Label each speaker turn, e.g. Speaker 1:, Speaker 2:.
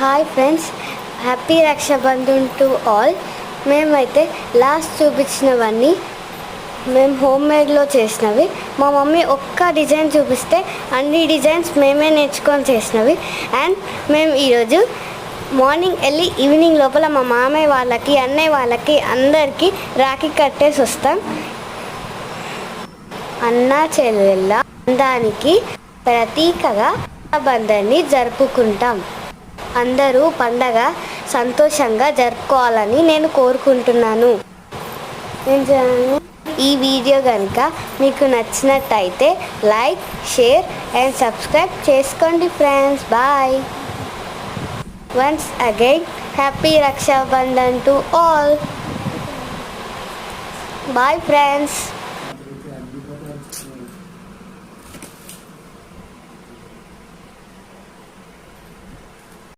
Speaker 1: Hi friends, happy Raksha Bandhan to all. మేమైతే last చూపించినవన్నీ మేము హోమ్ మేడ్లో చేసినవి. మా మమ్మీ ఒక్క డిజైన్ చూపిస్తే అన్ని డిజైన్స్ మేమే నేర్చుకొని చేసినవి. అండ్ మేము ఈరోజు మార్నింగ్ వెళ్ళి ఈవినింగ్ లోపల మా మామయ్య వాళ్ళకి, అన్నయ్య వాళ్ళకి అందరికీ రాఖీ కట్టేసి వస్తాం. అన్న చెల్లెళ్ళ బంధానికి ప్రతీకగా రక్షాబంధన్ని జరుపుకుంటాం. అందరూ పండగ సంతోషంగా జరుపుకోవాలని నేను కోరుకుంటున్నాను. ఈ వీడియో కనుక మీకు నచ్చినట్టయితే లైక్, షేర్ అండ్ సబ్స్క్రైబ్ చేసుకోండి friends. Bye. Once again happy Raksha Bandhan to all. Bye friends.